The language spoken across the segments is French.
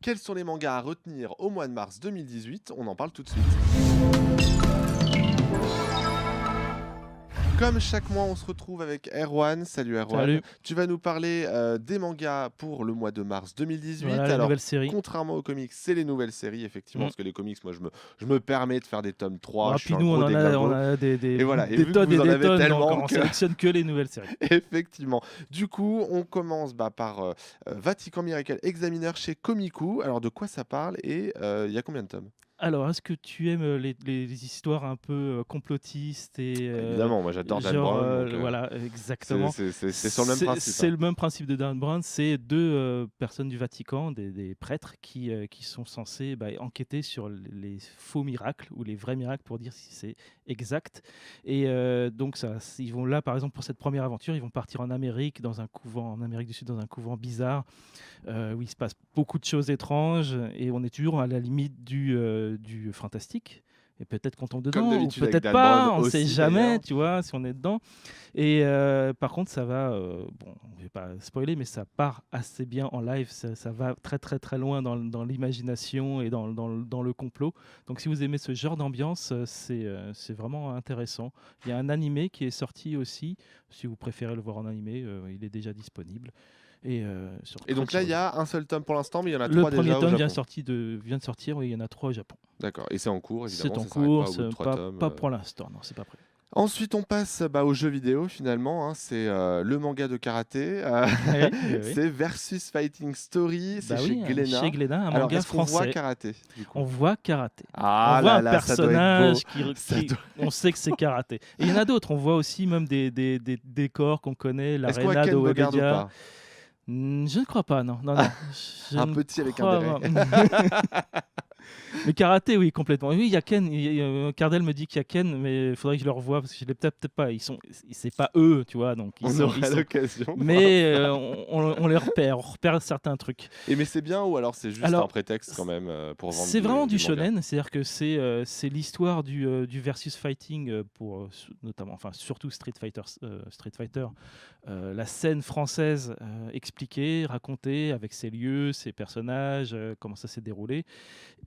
Quels sont les mangas à retenir au mois de mars 2018? On en parle tout de suite. Comme chaque mois, on se retrouve avec Erwan. Salut Erwan. Salut. Tu vas nous parler des mangas pour le mois de mars 2018. Voilà les Alors, nouvelles séries. contrairement aux comics, c'est les nouvelles séries, effectivement, Mmh. parce que les comics, moi, je me permets de faire des tomes 3. Ah, Je suis puis un nous, gros on déglingo. en a Et voilà, et des vu que tonnes vous et en des avez tonnes, donc tellement on que... sélectionne que les nouvelles séries. Effectivement. Du coup, on commence par Vatican Miracle Examiner chez Komiku. Alors, de quoi ça parle et il y a combien de tomes? Alors, est-ce que tu aimes les histoires un peu complotistes et Évidemment, moi j'adore Dan genre, Brown, donc voilà, exactement. c'est sur le même principe, C'est hein. le même principe de Dan Brown, c'est deux personnes du Vatican, des prêtres, qui sont censés enquêter sur les faux miracles ou les vrais miracles pour dire si c'est exact. Et donc, ils vont là, par exemple, pour cette première aventure, ils vont partir en Amérique, dans un couvent, en Amérique du Sud, dans un couvent bizarre, où il se passe beaucoup de choses étranges et on est toujours à la limite du fantastique. Et peut-être qu'on tombe Comme dedans, ou d'habitude avec peut-être Dan Brown pas, on ne sait aussi jamais, d'ailleurs. tu vois, si on est dedans. Et par contre, ça va, bon, je vais pas spoiler, mais ça part assez bien en live, ça va très très très loin dans l'imagination et dans le complot. Donc si vous aimez ce genre d'ambiance, c'est vraiment intéressant. Il y a un animé qui est sorti aussi, si vous préférez le voir en animé, il est déjà disponible. Et sur Et donc là, il y Crunchyroll. a un seul tome pour l'instant, mais il y en a Le 3 premier déjà au tome Japon. vient de sortir, oui, il y en a 3 au Japon. D'accord. Et c'est en cours, évidemment, C'est en ça s'arrête pas cours, au bout de 3 tomes. pas pour l'instant, non, c'est pas prêt. Ensuite, on passe aux jeux vidéo finalement, hein. C'est le manga de karaté. Oui, oui, oui. C'est Versus Fighting Story. C'est Bah chez oui, Glénat. chez Glénat, un Alors, manga est-ce qu'on voit français. karaté du coup? On voit karaté. On Ah voit là un là, ça doit être beau. personnage Ça doit- on sait que c'est karaté. Et il y en a d'autres, on voit aussi même des décors qu'on connaît, Est-ce qu'on voit l'aréna de Ken Bogard ou Webedia. pas? Je ne crois pas, non, non, non. Je Un ne petit avec un crois béret. Mais karaté, oui, complètement. Oui, il y a Ken. Cardel me dit qu'il y a Ken, mais il faudrait que je le revoie parce que je l'ai peut-être pas. C'est pas eux, tu vois. Donc On aura l'occasion. Mais on les repère, on repère certains trucs. Et mais c'est bien ou alors c'est juste Alors, un prétexte quand même pour vendre c'est vraiment du manga? shonen, c'est-à-dire que c'est l'histoire du versus fighting pour notamment, enfin surtout Street Fighter, la scène française expliquée, racontée avec ses lieux, ses personnages, comment ça s'est déroulé.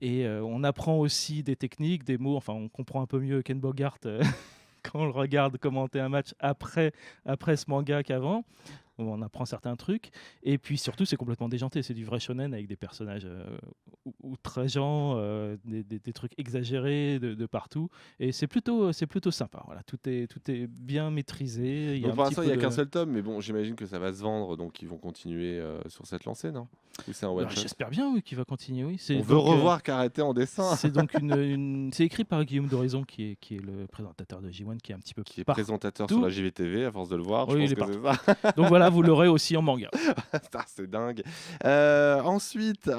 Et on apprend aussi des techniques, des mots, enfin on comprend un peu mieux Ken Bogart quand on le regarde commenter un match après ce manga qu'avant. On apprend certains trucs. Et puis surtout, c'est complètement déjanté. C'est du vrai shonen avec des personnages outrageants, des trucs exagérés de partout. Et c'est plutôt sympa. Voilà, tout est bien maîtrisé. Il y a Donc un pour petit l'instant, il peu n'y a qu'un de... seul tome, mais bon, j'imagine que ça va se vendre, donc ils vont continuer sur cette lancée, non? Ou c'est un one Alors, shot? j'espère bien, oui, qu'il va continuer. Oui. On veut revoir karaté en dessin. C'est donc c'est écrit par Guillaume d'Horizon, qui est le présentateur de J1, qui est un petit peu Qui est partout. présentateur sur la JVTV, à force de le voir, Oui, je il est pense que c'est ça. Donc voilà, vous l'aurez aussi en manga. Putain, c'est dingue. Ensuite,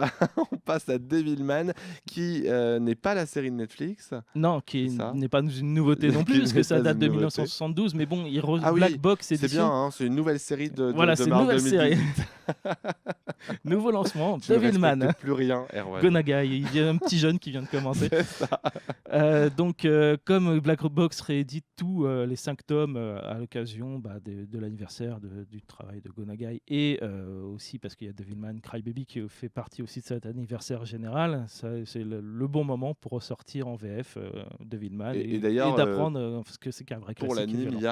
on passe à Devilman, qui n'est pas la série de Netflix. Non, qui C'est ça. n'est pas une nouveauté non plus, Qui parce n'est que ça pas date une de nouveauté. 1972, mais bon, Ah oui, Black Box c'est édition. bien, hein, c'est une nouvelle série de Voilà, c'est une mars nouvelle 2018. série. Nouveau lancement, Tu ne Devilman. respectes plus rien, Erwan. Gonagai, il y a un petit jeune qui vient de commencer. C'est ça. Donc, comme Black Box réédite tous les 5 tomes à l'occasion de l'anniversaire du travail de Gonagai, et aussi parce qu'il y a Devilman Crybaby qui fait partie aussi de cet anniversaire général, c'est le bon moment pour ressortir en VF Devilman Et d'ailleurs, d'apprendre ce que c'est qu'un vrai pour classique. l'anime, il y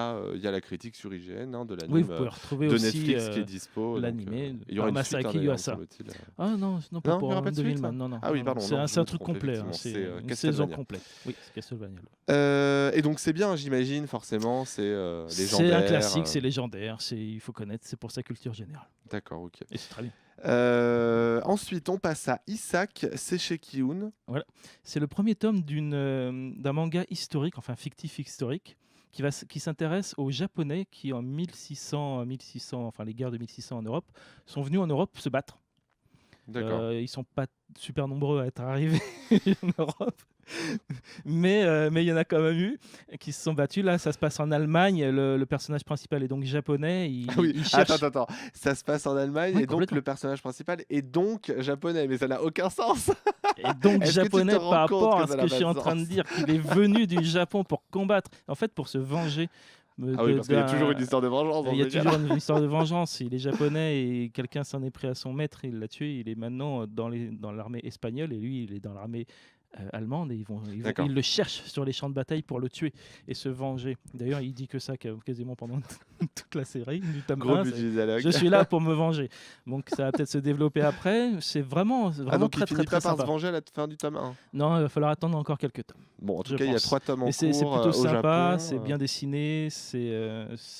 a la critique sur IGN, hein, de l'anime Oui, vous pouvez retrouver de aussi Netflix qui est dispo. l'animé Il y aura par une suite, Masaki d'ailleurs, Yuasa. semble-t-il. Ah non, pas Non, il y pour aura pas de suite, Devilman, ça? non, non. Ah oui, non, pardon, c'est non, un je me truc trompe, complet, hein, effectivement, c'est c'est une saison Castlevania. complète. Oui, c'est Castlevania. Et donc c'est bien, j'imagine, forcément, c'est légendaire. C'est un classique, c'est légendaire, il faut connaître, c'est pour sa culture générale. D'accord, ok. Et c'est très bien. Ensuite, on passe à Isaac, c'est chez Kiun. Voilà. C'est le premier tome d'un manga historique, enfin fictif historique, qui s'intéresse aux Japonais qui, en 1600, enfin les guerres de 1600 en Europe, sont venus en Europe se battre. D'accord. Ils sont pas super nombreux à être arrivés en Europe, mais il y en a quand même eu qui se sont battus. Là, ça se passe en Allemagne. Le personnage principal est donc japonais. Ah oui, Il cherche... attends. Ça se passe en Allemagne Oui, et donc complètement. le personnage principal est donc japonais, mais ça n'a aucun sens. Et donc Est-ce que tu te japonais rends par compte rapport que à ça ce n'a que je pas suis de en train de sens? dire, qu'il est venu du Japon pour combattre, en fait pour se venger Ah oui, parce qu'il y a toujours une histoire de vengeance dans Il y a ce cas-là. toujours une histoire de vengeance. Il est japonais et quelqu'un s'en est pris à son maître, il l'a tué. Il est maintenant dans l'armée espagnole et lui, il est dans l'armée allemande. Et D'accord. ils le cherchent sur les champs de bataille pour le tuer et se venger. D'ailleurs, il dit que ça quasiment pendant toute la série, du tome Gros 1. budget du dialogue. Je suis là pour me venger. Donc ça va peut-être se développer après. C'est vraiment Ah, donc très il finit très pas très par se sympa. venger à la fin du tome 1. Non, il va falloir attendre encore quelques tomes. Bon, en tout Je cas, il y a pense. 3 tomes en Mais c'est cours plutôt au sympa, Japon. c'est bien dessiné, c'est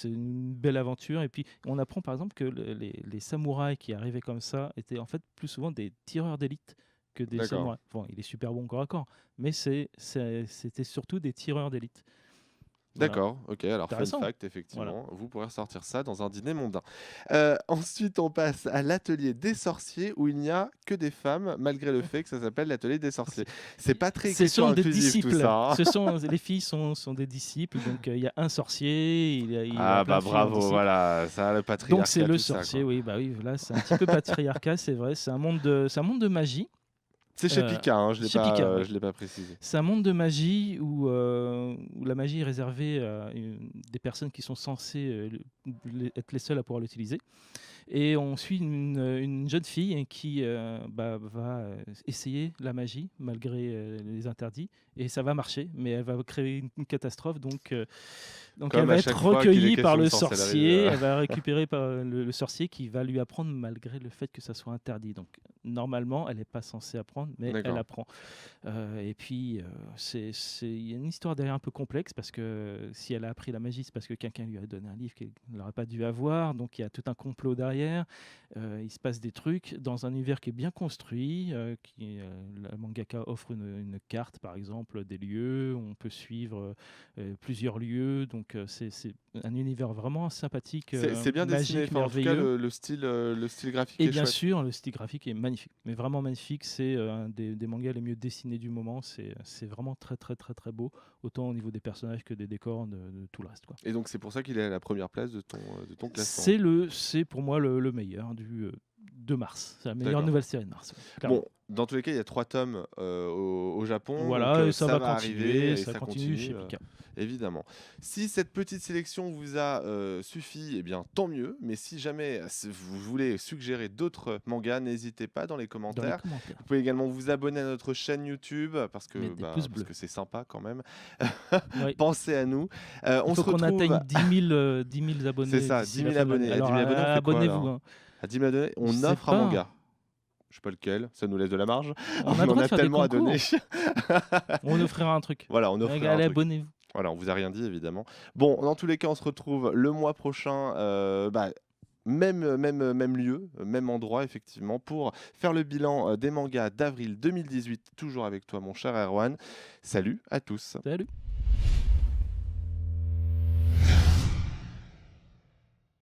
une belle aventure. Et puis, on apprend par exemple que les samouraïs qui arrivaient comme ça étaient en fait plus souvent des tireurs d'élite que des D'accord. samouraïs. Bon, il est super bon corps à corps, mais c'était surtout des tireurs d'élite. Voilà. D'accord, ok, alors fun Intéressant. fact, effectivement, Voilà. vous pourrez ressortir ça dans un dîner mondain. Ensuite, on passe à l'atelier des sorciers où il n'y a que des femmes, malgré le fait que ça s'appelle l'atelier des sorciers. C'est pas très Ce écriture sont des inclusive tout disciples. ça. Hein. Les filles sont des disciples. Donc, il y a un sorcier, il y Ah a plein bah de filles en bravo, disciples. voilà, ça le patriarcat. Donc c'est le tout ça, sorcier, quoi. oui, bah oui, là c'est un petit peu patriarcat, c'est vrai, c'est un monde de magie. C'est chez Pika, hein, je chez Pika, ouais. l'ai pas précisé. C'est un monde de magie où la magie est réservée à des personnes qui sont censées être les seules à pouvoir l'utiliser. Et on suit une jeune fille qui va essayer la magie malgré les interdits. Et ça va marcher, mais elle va créer une catastrophe. Donc Comme elle va à être chaque fois qu'il est recueillie par question de le sorcellerie, sorcier. Elle va récupérer par le sorcier qui va lui apprendre malgré le fait que ça soit interdit. Donc normalement, elle n'est pas censée apprendre, mais D'accord. elle apprend. Et puis, il y a une histoire derrière un peu complexe parce que si elle a appris la magie, c'est parce que quelqu'un lui a donné un livre qu'elle n'aurait pas dû avoir. Donc il y a tout un complot derrière. Il se passe des trucs dans un univers qui est bien construit. La mangaka offre une carte, par exemple, des lieux. On peut suivre plusieurs lieux. Donc c'est un univers vraiment sympathique, C'est bien dessiné, magique, enfin, en tout cas merveilleux. le style graphique Et est bien chouette. sûr, le style graphique est magnifique, mais vraiment magnifique. C'est un des mangas les mieux dessinés du moment. C'est vraiment très, très, très, très beau, autant au niveau des personnages que des décors, de tout le reste, quoi. Et donc c'est pour ça qu'il est à la première place de ton classement. C'est pour moi le meilleur de mars. C'est la meilleure D'accord. nouvelle série de mars. Clairement. Bon, dans tous les cas, il y a 3 tomes au Japon. Voilà, donc, et ça va continuer, arriver, et ça continue chez Pika. Évidemment. Si cette petite sélection vous a suffi, eh bien tant mieux. Mais si jamais vous voulez suggérer d'autres mangas, n'hésitez pas dans les Dans les commentaires. commentaires. Vous pouvez également vous abonner à notre chaîne YouTube parce que Mettre des pouces bleus. c'est sympa quand même. Oui. Pensez à nous. Il On se faut qu'on retrouve. atteigne 10 000 abonnés. C'est ça, d'ici 10 la 000 fin de l'année. abonnés. À 10 Alors, 000 abonnés, on fait quoi, abonnez-vous. alors Hein. À 10 000 abonnés, on Je sais offre un pas. manga. Je sais pas lequel, ça nous laisse de la marge. On a le droit de faire des tellement à concours. donner. On offrira un truc. Voilà, on offrira un Allez, truc. abonnez-vous. Voilà, on vous a rien dit évidemment. Bon, dans tous les cas, on se retrouve le mois prochain, même lieu, même endroit effectivement, pour faire le bilan des mangas d'avril 2018. Toujours avec toi, mon cher Erwan. Salut à tous. Salut.